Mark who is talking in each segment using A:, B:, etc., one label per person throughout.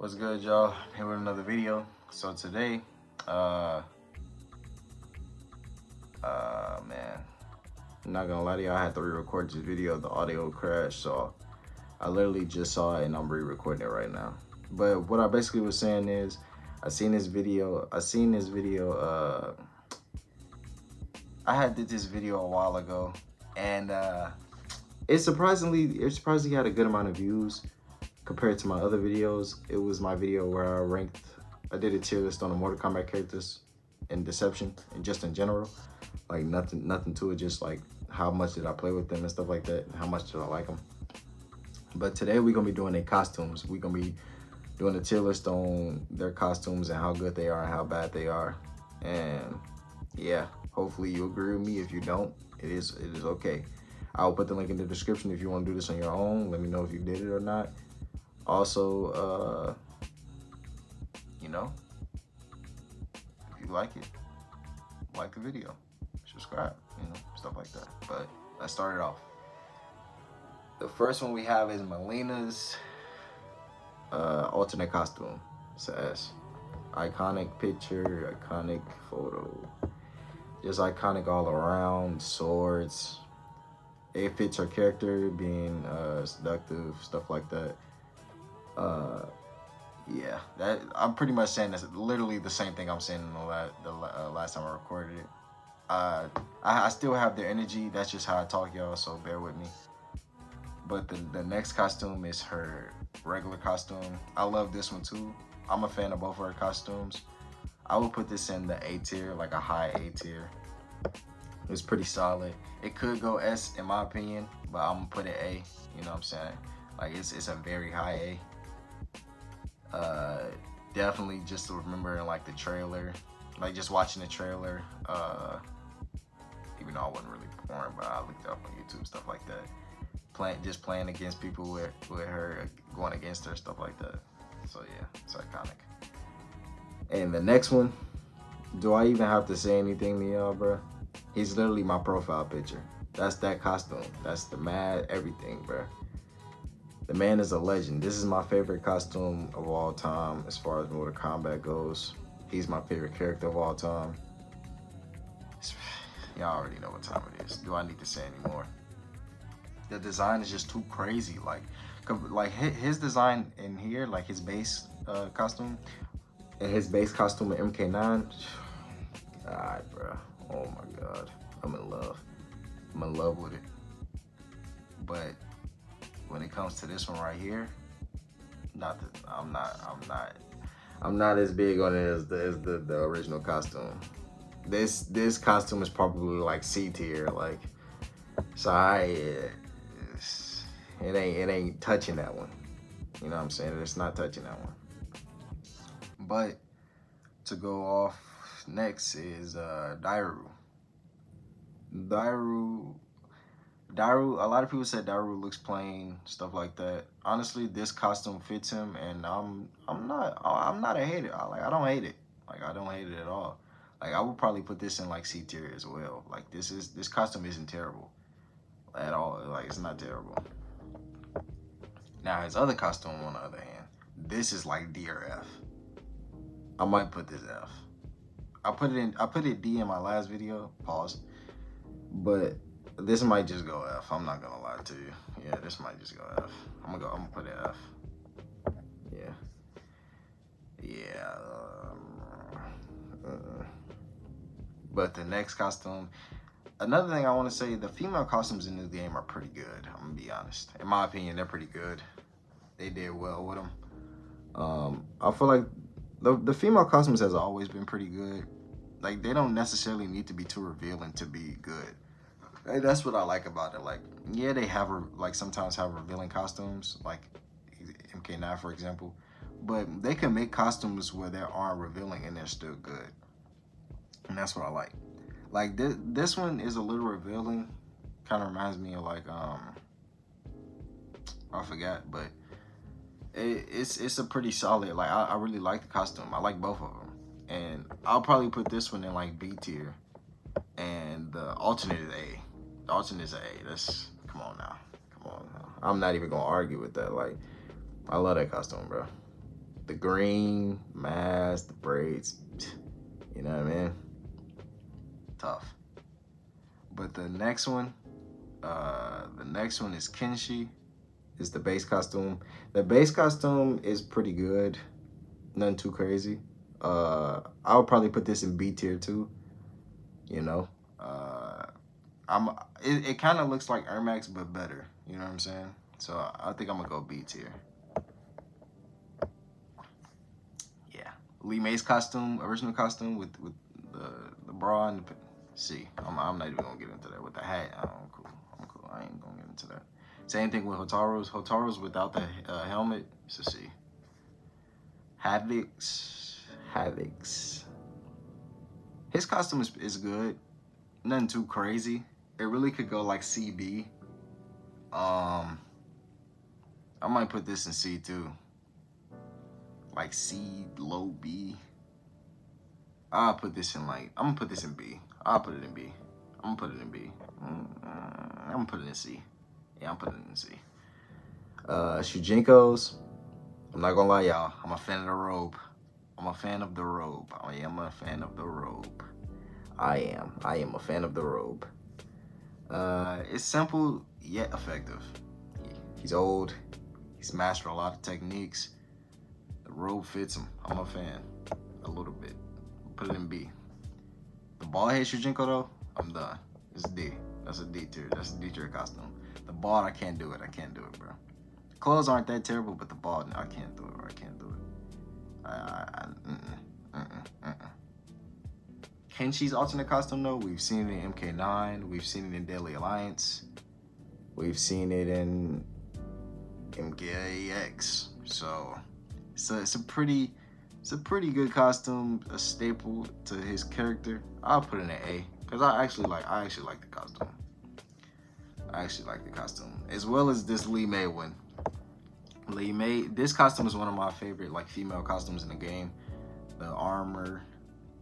A: What's good, y'all? Here with another video. So today, man, I'm not gonna lie to you, I had to re-record this video. The audio crashed, so I literally just saw it and I'm re-recording it right now. But what I basically was saying is, I seen this video. I had did this video a while ago, and it surprisingly had a good amount of views compared to my other videos. It was my video where I did a tier list on the Mortal Kombat characters in Deception and just in general. Like nothing to it, just like how much did I play with them and stuff like that, and how much did I like them. But today we're gonna be doing their costumes. We're gonna be doing a tier list on their costumes and how good they are and how bad they are. And yeah, hopefully you agree with me. If you don't, it is okay. I'll put the link in the description if you want to do this on your own. Let me know if you did it or not. Also, you know, if you like it, like the video, subscribe, you know, stuff like that. But let's start it off. The first one we have is Melina's alternate costume. It's an S. Iconic picture, iconic photo. Just iconic all around, swords. It fits her character, being seductive, stuff like that. Yeah, that I'm pretty much saying that's literally the same thing I'm saying in the last time I recorded it. I still have their energy. That's just how I talk, y'all, so bear with me. But the next costume is her regular costume. I love this one too. I'm a fan of both of her costumes. I would put this in the A tier, like a high A tier. It's pretty solid. It could go S in my opinion, but I'm gonna put it A. You know what I'm saying? Like it's a very high A. Definitely just to remember like the trailer, like just watching the trailer. Even though I wasn't really born, but I looked up on YouTube, stuff like that. Just playing against people with her, going against her, stuff like that. So yeah, it's iconic. And the next one, do I even have to say anything to y'all, bro? He's literally my profile picture. That's that costume. That's the mad everything, bro. The man is a legend. This is my favorite costume of all time as far as Mortal Kombat goes. He's my favorite character of all time. Y'all already know what time it is. Do I need to say any more? The design is just too crazy. Like his design in here, like his base costume, and his base costume in MK9. Alright, bro. Oh my god, I'm in love. I'm in love with it. But when it comes to this one right here, I'm not as big on it as the original costume. This costume is probably like C tier, like, so it ain't touching that one. You know what I'm saying? It's not touching that one. But to go off next is Dairu. Dairu, a lot of people said Dairu looks plain, stuff like that. Honestly, this costume fits him, and I'm not a hater. I don't hate it. Like, I don't hate it at all. Like, I would probably put this in like C tier as well. Like, this costume isn't terrible at all. Like, it's not terrible. Now his other costume, on the other hand, this is like D or F. I might put this F. I put it D in my last video. Pause. But this might just go F. I'm not gonna lie to you. Yeah, this might just go F. I'm gonna put it F. Yeah. But the next costume. Another thing I want to say, the female costumes in this game are pretty good. I'm gonna be honest. In my opinion, they're pretty good. They did well with them. I feel like the female costumes has always been pretty good. Like, they don't necessarily need to be too revealing to be good. And that's what I like about it. Like, yeah, they have sometimes have revealing costumes, like MK9 for example. But they can make costumes where they aren't revealing and they're still good. And that's what I like. Like this one is a little revealing. Kind of reminds me of like I forgot, but it's a pretty solid. Like I really like the costume. I like both of them, and I'll probably put this one in like B tier, and the alternate is A. The alternate is A. That's come on now. I'm not even gonna argue with that. Like, I love that costume, bro. The green mask, the braids, you know what I mean? Tough. But the next one is Kenshi. Is the base costume. The base costume is pretty good. Nothing too crazy. I would probably put this in B tier too. You know, it kind of looks like Ermax but better. You know what I'm saying? So I think I'm gonna go B tier. Yeah, Lee May's costume, original costume with the bra and the C. I'm not even gonna get into that with the hat. I'm cool. I ain't gonna get into that. Same thing with Hotaro's. Hotaro's without the helmet. It's a C. Havoc's. His costume is good. Nothing too crazy. It really could go like CB. I might put this in C too. Like C, low B. I'll put this in like, I'm gonna put this in B. I'll put it in B. I'm gonna put it in B. I'm gonna put it in C. Yeah, I'm putting it in C. Shujinko's. I'm not gonna lie, y'all. I'm a fan of the robe. I'm a fan of the robe. I am a fan of the robe. I am a fan of the robe. It's simple yet effective. He's old. He's mastered a lot of techniques. The robe fits him. I'm a fan. A little bit. Put it in B. The bald head Shujinko though, I'm done. It's D. That's a D tier. That's a D tier costume. The bald, I can't do it. I can't do it, bro. The clothes aren't that terrible, but the bald, I can't do it. Bro. I can't do it. Kenshi's alternate costume though, we've seen it in MK9. We've seen it in Deadly Alliance. We've seen it in MKX. So it's a pretty good costume, a staple to his character. I'll put it in an A because I actually like the costume. I actually like the costume as well as this Lee May one. Lee May, this costume is one of my favorite like female costumes in the game. The armor,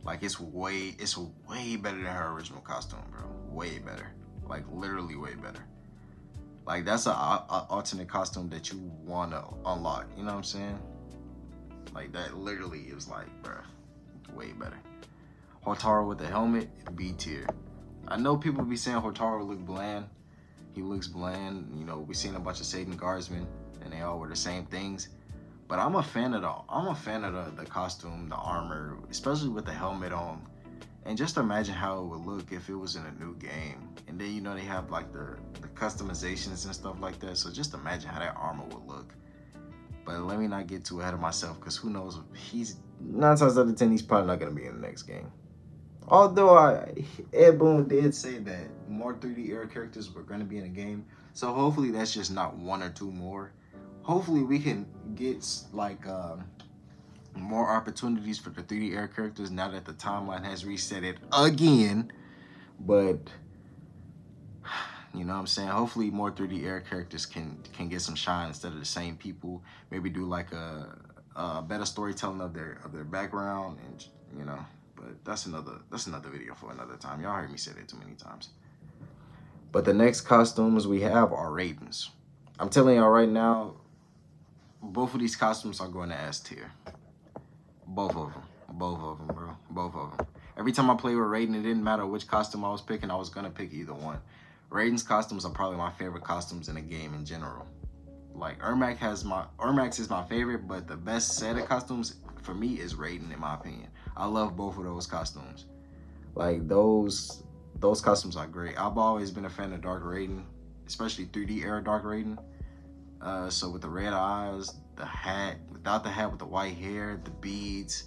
A: like it's way better than her original costume, bro. Way better, like literally way better. Like that's an alternate costume that you wanna unlock. You know what I'm saying? Like that literally is like, bro, way better. Hotaru with the helmet, B tier. I know people be saying Hotaru look bland. He looks bland. You know, we seen a bunch of Satan guardsmen and they all wear the same things. But I'm a fan of the costume, the armor, especially with the helmet on. And just imagine how it would look if it was in a new game. And then, you know, they have like the customizations and stuff like that. So just imagine how that armor would look. But let me not get too ahead of myself because who knows, he's 9 times out of 10, he's probably not going to be in the next game. Although Ed Boon did say that more 3D era characters were going to be in the game. So hopefully that's just not 1 or 2 more. Hopefully we can get like more opportunities for the 3D era characters now that the timeline has reset it again. But you know what I'm saying? Hopefully more 3D era characters can get some shine instead of the same people. Maybe do like a better storytelling of their background, and you know. But that's another video for another time. Y'all heard me say that too many times. But the next costumes we have are Raiden's. I'm telling y'all right now, both of these costumes are going to S tier. Both of them, bro. Both of them. Every time I play with Raiden, it didn't matter which costume I was picking. I was gonna pick either one. Raiden's costumes are probably my favorite costumes in the game in general. Like Ermax is my favorite, but the best set of costumes for me is Raiden, in my opinion. I love both of those costumes. Like those costumes are great. I've always been a fan of Dark Raiden, especially 3D era Dark Raiden. So with the red eyes, the hat, without the hat, with the white hair, the beads,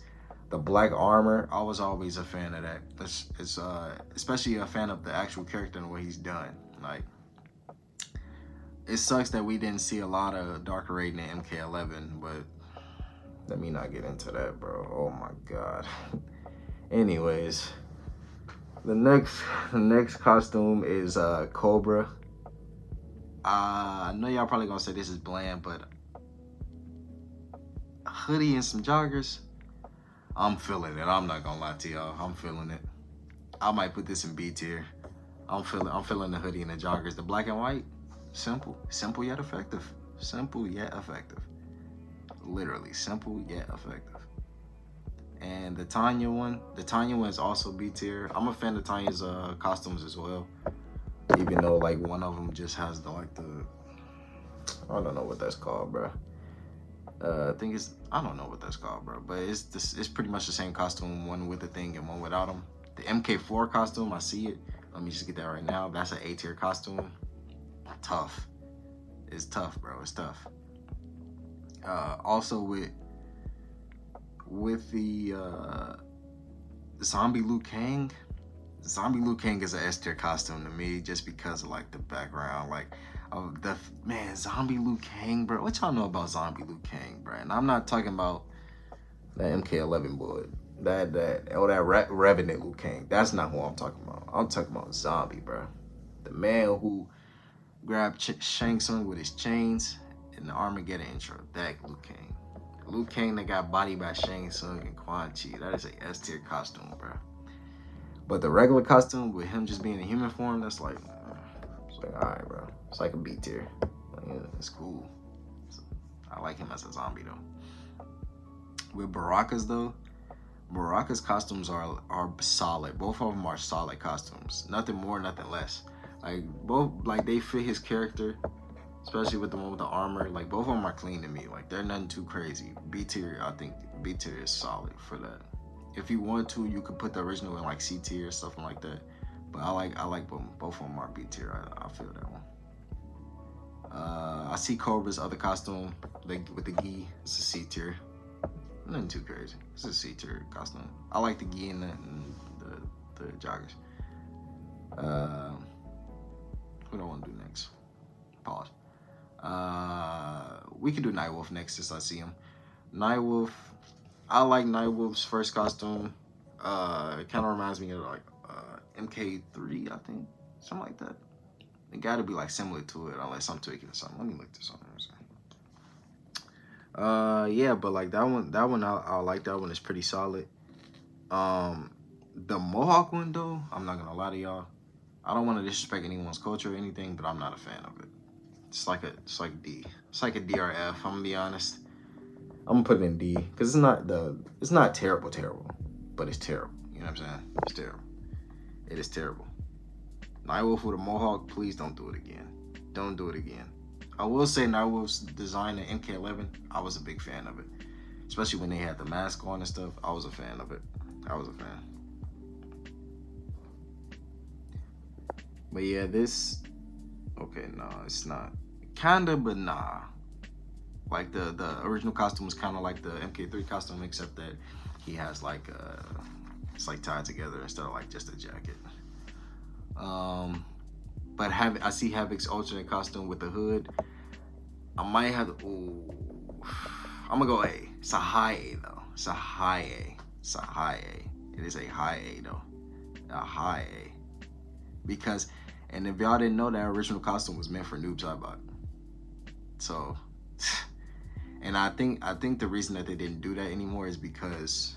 A: the black armor, I was always a fan of that. It's especially a fan of the actual character and what he's done. Like, it sucks that we didn't see a lot of Dark Raiden in MK11, but let me not get into that, bro. Oh my god. Anyways, the next costume is Cobra. I know y'all probably gonna say this is bland, but a hoodie and some joggers, I'm feeling it. I'm not gonna lie to y'all. I'm feeling it. I might put this in B tier. I'm feeling the hoodie and the joggers. The black and white, simple yet effective. Simple yet effective. Literally simple yet effective. And the Tanya one is also B tier. I'm a fan of Tanya's costumes as well. Even though like one of them just has the like the, I don't know what that's called, bro. I think it's, I don't know what that's called, bro. But it's pretty much the same costume, one with the thing and one without them. The MK4 costume, I see it. Let me just get that right now. That's an A tier costume. Tough. It's tough, bro. It's tough. Also with the Zombie Liu Kang. Zombie Liu Kang is an S tier costume to me, just because of like the background, like of the man. Zombie Liu Kang, bro. What y'all know about Zombie Liu Kang, bro? And I'm not talking about that MK11 boy, that Revenant Liu Kang. That's not who I'm talking about. I'm talking about Zombie, bro. The man who grabbed Shang Tsung with his chains in the Armageddon intro. That Liu Kang. Liu Kang that got bodied by Shang Tsung and Quan Chi. That is a S tier costume, bro. But the regular costume with him just being in human form, that's like, it's like, all right, bro. It's like a B tier. Like, yeah, it's cool. I like him as a zombie though. With Baraka's though, Baraka's costumes are solid. Both of them are solid costumes. Nothing more, nothing less. Like both, like they fit his character, especially with the one with the armor. Like both of them are clean to me. Like they're nothing too crazy. B tier, I think B tier is solid for that. If you want to, you could put the original in like C tier or something like that. But I like both of them are B tier. I feel that one. I see Cobra's other costume, like with the gi. It's a C tier. Nothing too crazy. It's a C tier costume. I like the gi and the joggers. What do I want to do next? Pause. We can do Nightwolf next since I see him. Nightwolf. I like Nightwolf's first costume. It kind of reminds me of like MK3, I think, something like that. It got to be like similar to it, unless I'm tweaking something. Let me look this up. Yeah, but like that one, I like that one. It's pretty solid. The Mohawk one though, I'm not gonna lie to y'all. I don't want to disrespect anyone's culture or anything, but I'm not a fan of it. It's like D. It's like a DRF. I'm gonna be honest. I'm gonna put it in D because it's not terrible, but it's terrible. You know what I'm saying? It's terrible. It is terrible. Nightwolf with a Mohawk, please don't do it again. Don't do it again. I will say Nightwolf's design in MK11, I was a big fan of it. Especially when they had the mask on and stuff. I was a fan of it. I was a fan. But yeah, this, okay, no, it's not. Kinda, but nah. Like the original costume was kind of like the MK3 costume, except that he has like it's like tied together instead of like just a jacket. But I see Havoc's alternate costume with the hood. I might have to, ooh, I'm gonna go A. It's a high A though. It's a high A. It's a high A. It is a high A though. A high A. Because, and if y'all didn't know, that original costume was meant for Noob Saibot. So, and I think the reason that they didn't do that anymore is because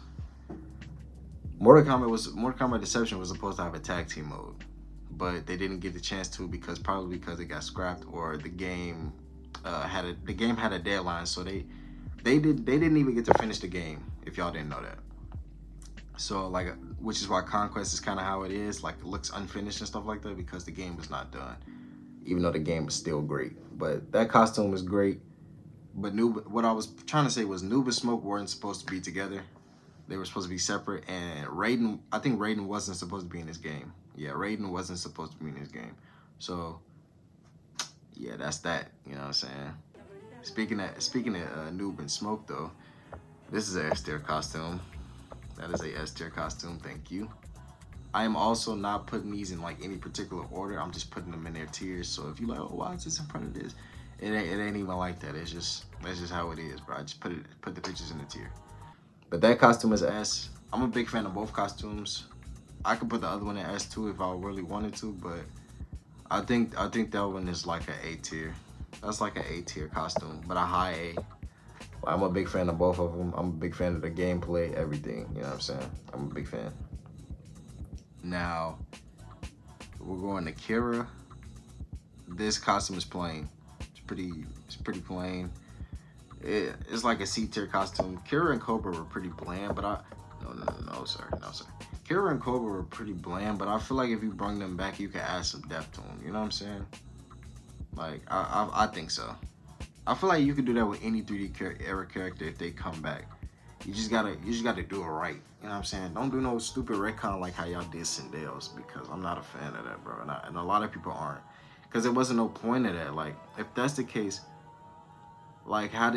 A: Mortal Kombat Deception was supposed to have a tag team mode, but they didn't get the chance to probably because it got scrapped, or the game had a deadline, so they didn't even get to finish the game, if y'all didn't know that. So like, which is why Conquest is kind of how it is, like it looks unfinished and stuff like that, because the game was not done, even though the game was still great. But that costume was great. But what I was trying to say was Noob and Smoke weren't supposed to be together. They were supposed to be separate, and Raiden, I think Raiden wasn't supposed to be in this game. Yeah, Raiden wasn't supposed to be in this game. So yeah, that's that. You know what I'm saying? Speaking of Noob and Smoke though, this is a S tier costume. That is a S tier costume. Thank you. I am also not putting these in like any particular order. I'm just putting them in their tiers. So if you're like, oh, why is this in front of this? It ain't even like that. That's just how it is, bro. I just put the pictures in the tier. But that costume is S. I'm a big fan of both costumes. I could put the other one in S too if I really wanted to, but I think that one is like an A tier. That's like an A tier costume, but a high A. I'm a big fan of both of them. I'm a big fan of the gameplay, everything. You know what I'm saying? I'm a big fan. Now, we're going to Kira. This costume is plain. It's pretty plain. It's like a C tier costume. Kira and Cobra were pretty bland, but no, sir. Kira and Cobra were pretty bland, but I feel like if you bring them back, you can add some depth to them. You know what I'm saying? Like, I think so. I feel like you could do that with any 3D era character if they come back. You just gotta do it right. You know what I'm saying? Don't do no stupid retcon like how y'all did Sindel's, because I'm not a fan of that, bro. And a lot of people aren't, because there wasn't no point of that. Like, if that's the case, like, why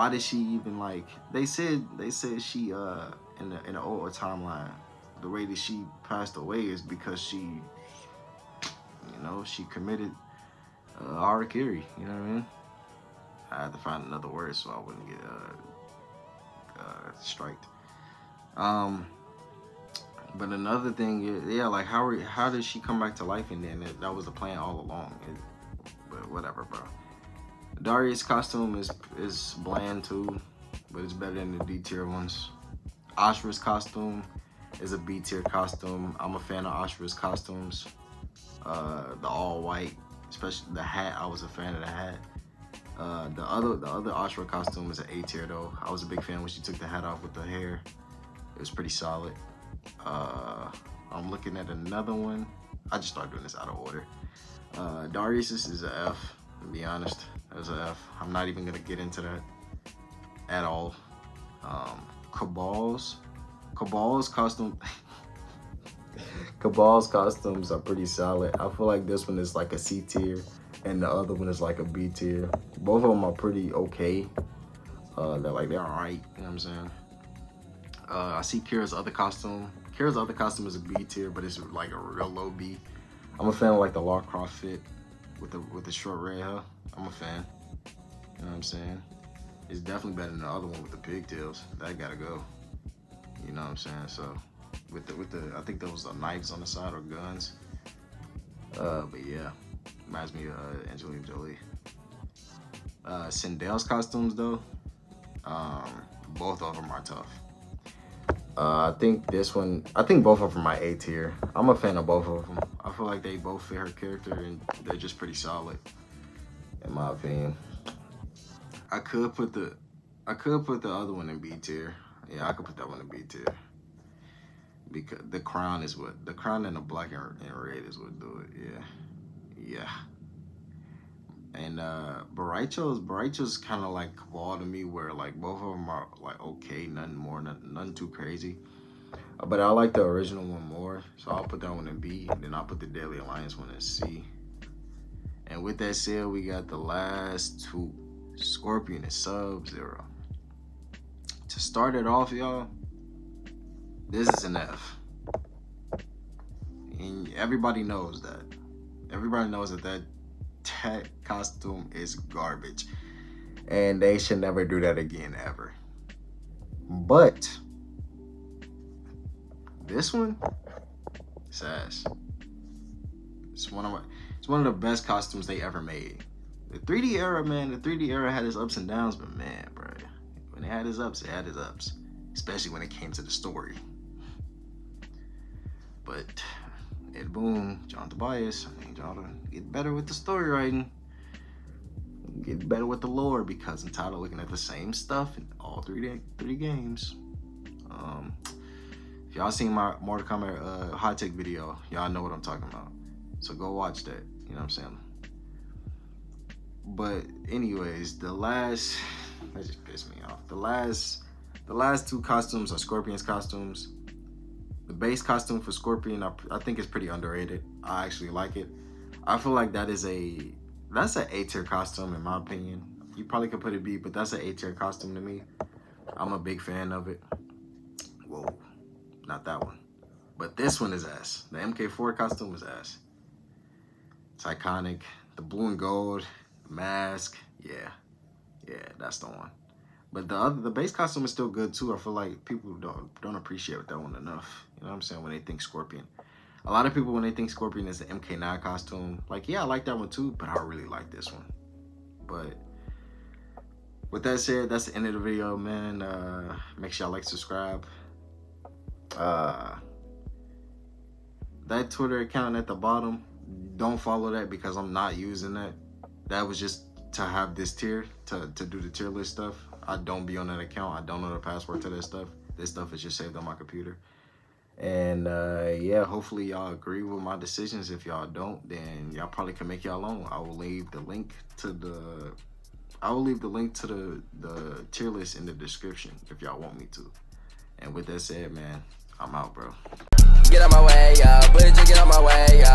A: did she even, like, they said she in the old timeline, the way that she passed away is because she, you know, she committed harakiri. You know what I mean? I had to find another word so I wouldn't get striked. But another thing, yeah, like how did she come back to life? And then that was the plan all along. But whatever, bro. Darius' costume is bland too, but it's better than the D tier ones. Ashura's costume is a B tier costume. I'm a fan of Ashura's costumes. The all white, especially the hat. I was a fan of the hat. The other Ashura costume is an A tier though. I was a big fan when she took the hat off with the hair. It was pretty solid. I'm looking at another one. I just started doing this out of order. Darius is a F, to be honest. That's a F. I'm not even gonna get into that at all. Cabal's costume. Cabal's costumes are pretty solid. I feel like this one is like a C tier and the other one is like a B tier. Both of them are pretty okay. They're alright, you know what I'm saying? I see Kira's other costume. Kira's other costume is a B tier, but it's like a real low B. I'm a fan of like the Lara Croft fit with the short red hair. I'm a fan. You know what I'm saying? It's definitely better than the other one with the pigtails. That gotta go. You know what I'm saying? So with the I think those are knives on the side or guns. But yeah, reminds me of Angelina Jolie. Sindel's costumes though, both of them are tough. I think both of them are A tier. I'm a fan of both of them. I feel like they both fit her character and they're just pretty solid, in my opinion. I could put the other one in B tier. Yeah, I could put that one in B tier. Because the crown and the black and red is what do it. Yeah. And Baraicho's kind of like Cabal to me, where like both of them are like okay, nothing too crazy. But I like the original one more, so I'll put that one in B, and then I'll put the Deadly Alliance one in C. And with that said, we got the last two, Scorpion and Sub-Zero. To start it off, y'all, this is an F. And everybody knows that. Everybody knows that costume is garbage. And they should never do that again, ever. But this one, it's ass. It's one of the best costumes they ever made. The 3D era, man, the 3D era had its ups and downs, but man, bro, when it had its ups, it had its ups. Especially when it came to the story. But Ed Boon, John Tobias, I need y'all to get better with the story writing. Get better with the lore, because I'm tired of looking at the same stuff in all three games. If y'all seen my Mortal Kombat hot take video, y'all know what I'm talking about. So go watch that, you know what I'm saying? But anyways, that just pissed me off. The last two costumes are Scorpion's costumes. The base costume for Scorpion, I think is pretty underrated. I actually like it. I feel like that's an A tier costume in my opinion. You probably could put it B, but that's an A tier costume to me. I'm a big fan of it. Whoa, not that one. But this one is ass. The MK4 costume is ass. It's iconic. The blue and gold, the mask, yeah, that's the one. But the base costume is still good too. I feel like people don't appreciate that one enough. You know what I'm saying? When they think Scorpion. A lot of people, when they think Scorpion is the MK9 costume, like, yeah, I like that one too, but I really like this one. But with that said, that's the end of the video, man. Make sure y'all like, subscribe. That Twitter account at the bottom, don't follow that because I'm not using that. That was just to have this tier, to do the tier list stuff. I don't be on that account. I don't know the password to that stuff. This stuff is just saved on my computer. And yeah, hopefully y'all agree with my decisions. If y'all don't, then y'all probably can make y'all own. I will leave the link to the tier list in the description if y'all want me to. And with that said, man, I'm out, bro.
B: Get out my way, yeah. Put it, just get out my way, yeah.